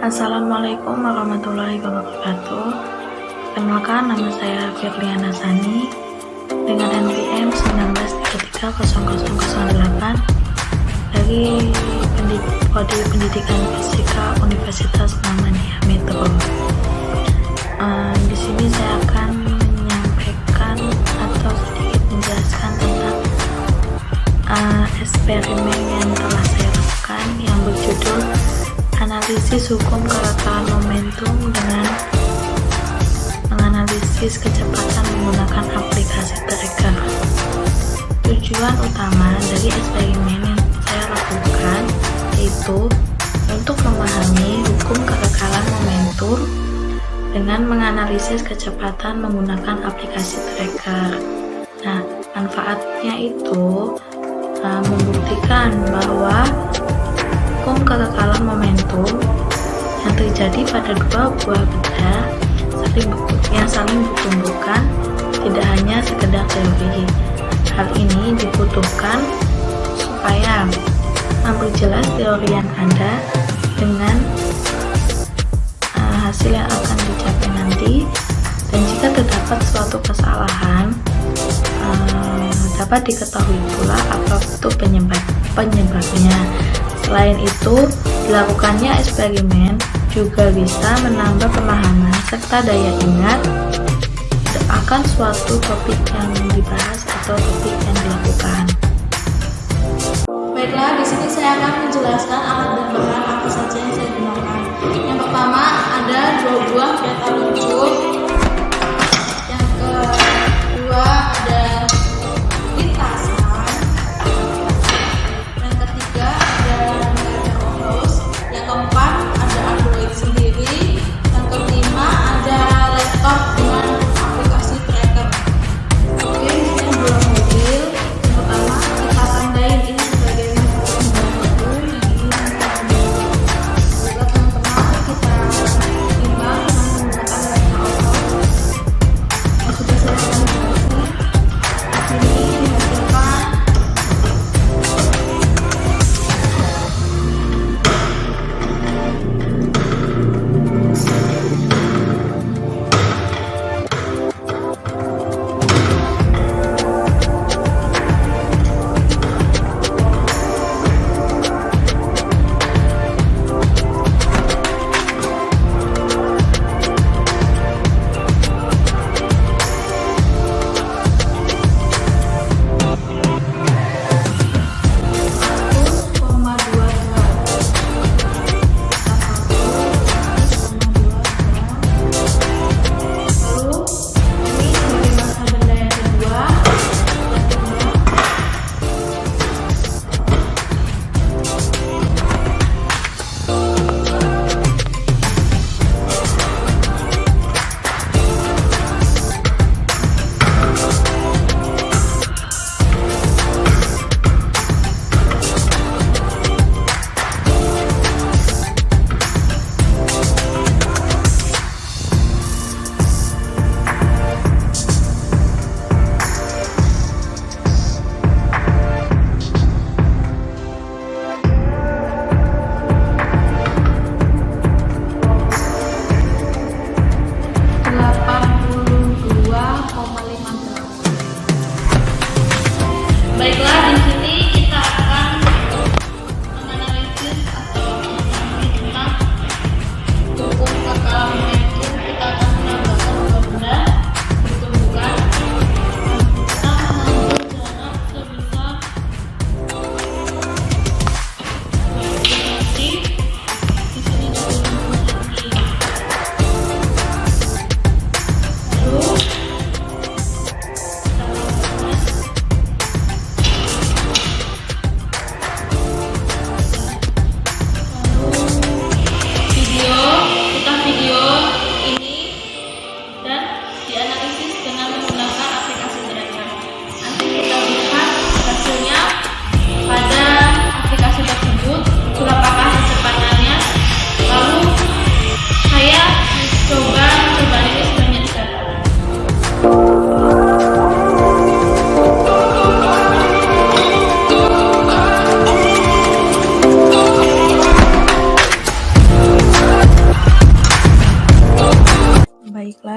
Assalamualaikum warahmatullahi wabarakatuh. Perkenalkan, nama saya Firliana Sani dengan NPM 19330008 dari Prodi Pendidikan Fisika Universitas Muhammadiyah Metro. Di sini saya akan menyampaikan atau sedikit menjelaskan tentang eksperimen yang telah saya lakukan yang berjudul Analisis Hukum Kerekalan Momentum dengan menganalisis kecepatan menggunakan aplikasi tracker. Tujuan utama dari eksperimen yang saya lakukan yaitu untuk memahami hukum kerekalan momentum dengan menganalisis kecepatan menggunakan aplikasi tracker. Nah, manfaatnya itu membuktikan bahwa hukum kerekalan momentum yang terjadi pada dua buah benda yang saling bertumbukan tidak hanya sekedar teori. Hal ini dibutuhkan supaya memperjelas teori yang ada dengan hasil yang akan dicapai nanti, dan jika terdapat suatu kesalahan dapat diketahui pula apa itu penyebabnya. Selain itu, dilakukannya eksperimen juga bisa menambah pemahaman serta daya ingat akan suatu topik yang dibahas atau topik yang dilakukan. Baiklah, di sini saya akan menjelaskan alat dan bahan apa saja yang saya gunakan. Yang pertama ada 2 buah peta luncur. Yang kedua ada lintasan. Yang ketiga ada neraca onrus. Yang keempat ada Android sendiri. Yang kelima ada laptop dengan aplikasi tracker. Oke, di sini dua mobil. Yang pertama kita tandain ini sebagai membantu. Yang ini juga teman-teman kita timbang dengan menggunakan neraca onrus.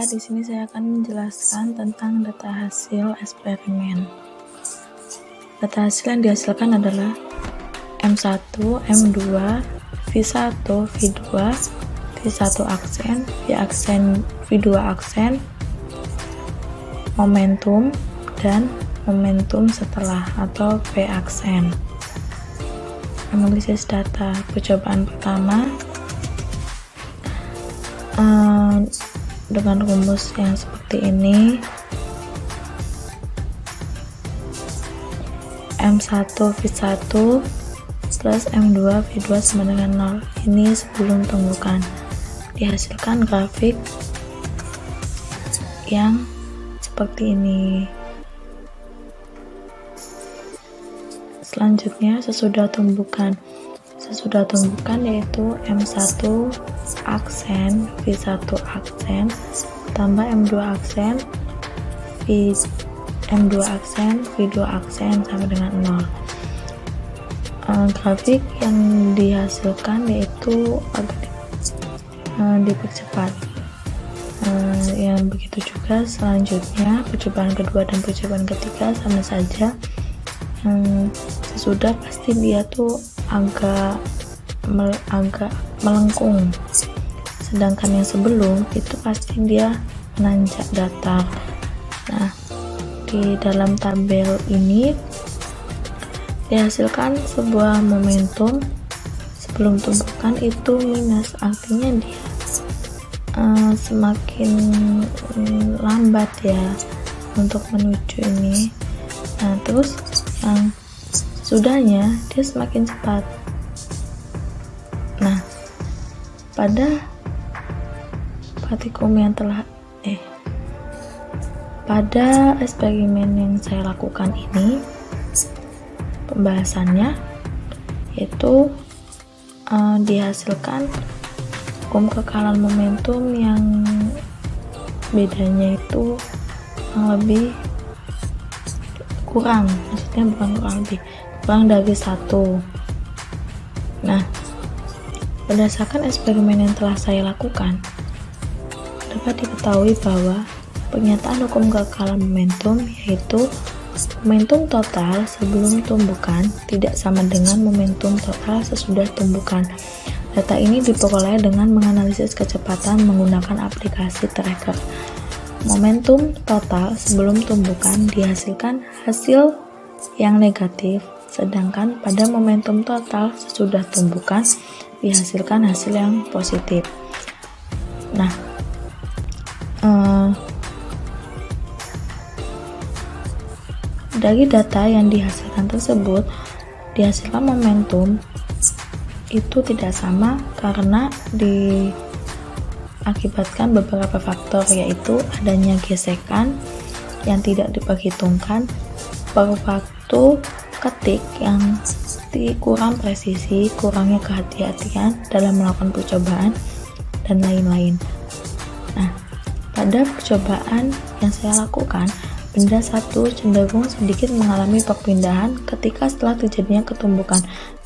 di sini saya akan menjelaskan tentang data hasil eksperimen. Data hasil yang dihasilkan adalah M1, M2, V1, V2, V1 aksen, V2 aksen, momentum, dan momentum setelah atau V aksen. Analisis data percobaan pertama dengan rumus yang seperti ini. M1 V1 plus M2 V2 sama dengan 0. Ini sebelum tumbukan. Dihasilkan grafik yang seperti ini. Selanjutnya sesudah tumbukan. Sesudah tumbukan yaitu M1 aksen, V1 aksen, tambah M2 aksen, M2 aksen, V2 aksen sama dengan 0. Grafik yang dihasilkan yaitu agak dipercepat. Yang begitu juga selanjutnya percobaan kedua dan percobaan ketiga sama saja. Sesudah pasti dia tuh agak melengkung, sedangkan yang sebelum itu pasti dia menanjak datar. Nah, di dalam tabel ini dihasilkan sebuah momentum sebelum tumbukan itu minus, artinya dia semakin lambat ya untuk menuju ini. Nah, terus yang sudahnya dia semakin cepat. Nah, pada praktikum yang pada eksperimen yang saya lakukan ini, pembahasannya yaitu dihasilkan hukum kekalan momentum yang bedanya itu lebih kurang, maksudnya bukan kurang dari 1. Nah, berdasarkan eksperimen yang telah saya lakukan, dapat diketahui bahwa pernyataan hukum kekekalan momentum yaitu momentum total sebelum tumbukan tidak sama dengan momentum total sesudah tumbukan. Data ini diperoleh dengan menganalisis kecepatan menggunakan aplikasi tracker. Momentum total sebelum tumbukan dihasilkan hasil yang negatif, sedangkan pada momentum total sesudah tumbukan dihasilkan hasil yang positif. Nah, dari data yang dihasilkan tersebut, dihasilkan momentum itu tidak sama karena diakibatkan beberapa faktor, yaitu adanya gesekan yang tidak diperhitungkan, waktu ketik yang kurang presisi, kurangnya kehati-hatian dalam melakukan percobaan, dan lain-lain. Nah, pada percobaan yang saya lakukan, benda satu cenderung sedikit mengalami perpindahan ketika setelah terjadinya ketumbukan,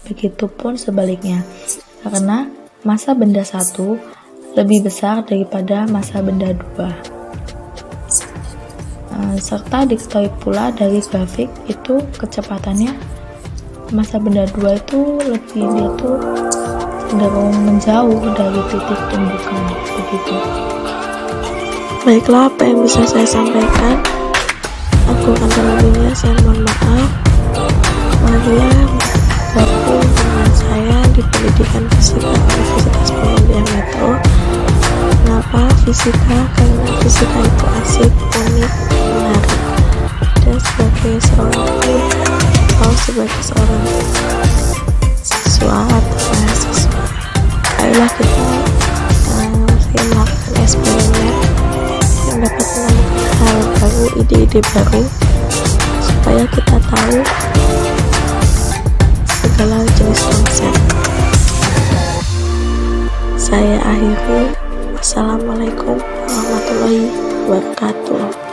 begitupun sebaliknya, karena massa benda satu lebih besar daripada massa benda 2. Serta diketahui pula dari grafik itu kecepatannya massa benda 2 itu dia tuh cenderung menjauh dari titik tumbukan, begitu. Baiklah, apa yang bisa saya sampaikan. Aku akan terlebihnya, saya mohon maaf. Marilah gabung dengan saya di pendidikan fisika Universitas Columbia Metro. Kenapa fisika? Karena fisika itu asik, unik, menarik. Dan sebagai seorang guru atau sebagai seorang siswa atau mahasiswa, ayolah kita melakukan eksperimen yang dapat menemukan hal baru, ide-ide baru, supaya kita tahu segala jenis konsep. Saya akhiri. Wassalamualaikum warahmatullahi wabarakatuh.